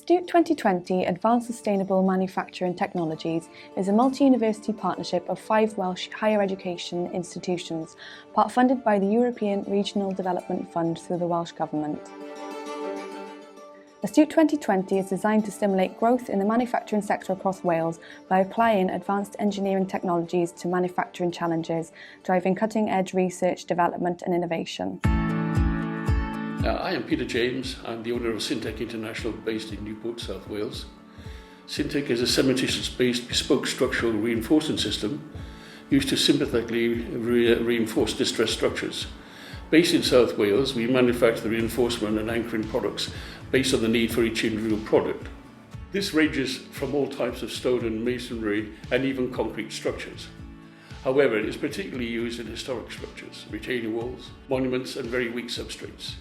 Astute 2020 Advanced Sustainable Manufacturing Technologies is a multi-university partnership of 5 Welsh higher education institutions, part-funded by the European Regional Development Fund through the Welsh Government. Astute 2020 is designed to stimulate growth in the manufacturing sector across Wales by applying advanced engineering technologies to manufacturing challenges, driving cutting-edge research, development and innovation. I am Peter James. I'm the owner of Syntec International based in Newport, South Wales. Syntec is a cementitious-based bespoke structural reinforcement system used to sympathetically reinforce distressed structures. Based in South Wales, we manufacture the reinforcement and anchoring products based on the need for each individual product. This ranges from all types of stone and masonry and even concrete structures. However, it is particularly used in historic structures, retaining walls, monuments and very weak substrates.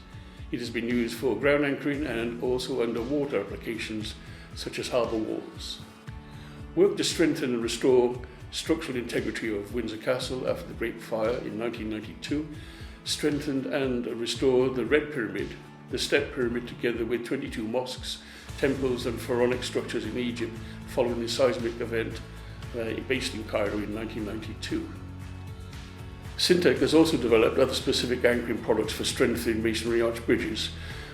It has been used for ground anchoring and also underwater applications such as harbour walls. Work to strengthen and restore structural integrity of Windsor Castle after the Great Fire in 1992 strengthened and restored the Red Pyramid, the Step Pyramid, together with 22 mosques, temples and pharaonic structures in Egypt following the seismic event based in Cairo in 1992. Syntec has also developed other specific anchoring products for strengthening masonry arch bridges,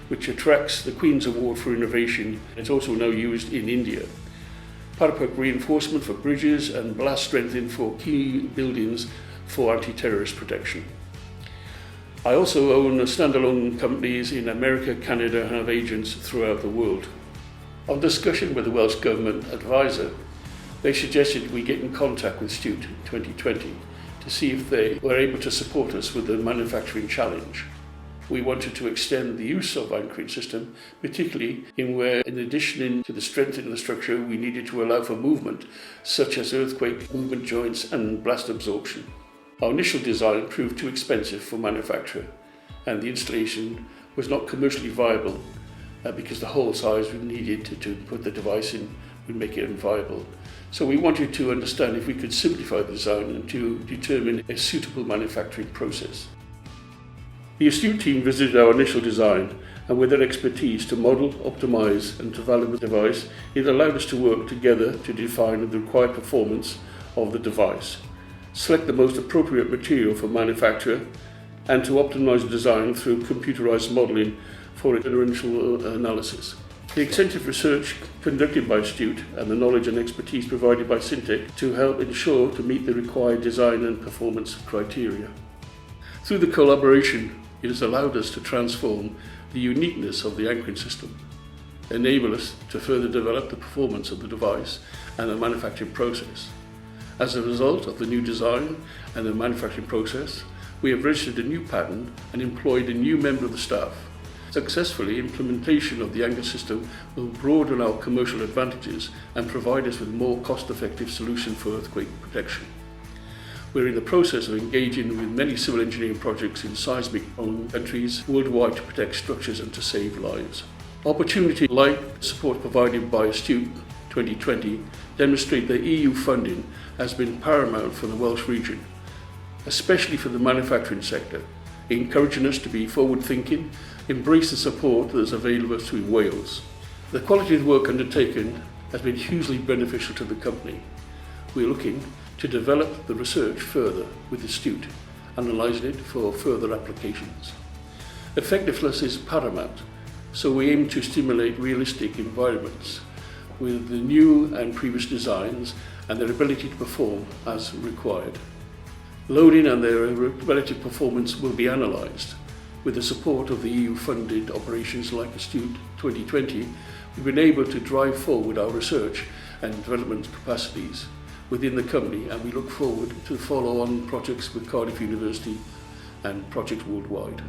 which attracts the Queen's Award for Innovation. It's also now used in India. Parapet reinforcement for bridges and blast strengthening for key buildings for anti-terrorist protection. I also own standalone companies in America, Canada and have agents throughout the world. On discussion with the Welsh Government advisor, they suggested we get in contact with Astute 2020 to see if they were able to support us with the manufacturing challenge. We wanted to extend the use of anchoring system, particularly where, in addition to the strengthening of the structure, we needed to allow for movement, such as earthquake movement joints and blast absorption. Our initial design proved too expensive for manufacture, and the installation was not commercially viable because the hole size we needed to put the device in would make it unviable. So we wanted to understand if we could simplify the design and to determine a suitable manufacturing process. The Astute team visited our initial design, and with their expertise to model, optimize and develop the device, it allowed us to work together to define the required performance of the device, select the most appropriate material for manufacture, and to optimize the design through computerized modeling for initial analysis. The extensive research conducted by Astute and the knowledge and expertise provided by Syntec to help ensure to meet the required design and performance criteria. Through the collaboration, it has allowed us to transform the uniqueness of the anchoring system, enable us to further develop the performance of the device and the manufacturing process. As a result of the new design and the manufacturing process, we have registered a new patent and employed a new member of the staff. Successfully, implementation of the anchor system will broaden our commercial advantages and provide us with a more cost-effective solution for earthquake protection. We're in the process of engaging with many civil engineering projects in seismic-prone countries worldwide to protect structures and to save lives. Opportunities like support provided by Astute 2020 demonstrate that EU funding has been paramount for the Welsh region, especially for the manufacturing sector, encouraging us to be forward-thinking, embrace the support that is available to in Wales. The quality of work undertaken has been hugely beneficial to the company. We are looking to develop the research further with Astute, analysing it for further applications. Effectiveness is paramount, so we aim to stimulate realistic environments with the new and previous designs and their ability to perform as required. Loading and their relative performance will be analysed. With the support of the EU-funded operations like Astute 2020, we've been able to drive forward our research and development capacities within the company, and we look forward to follow-on projects with Cardiff University and projects worldwide.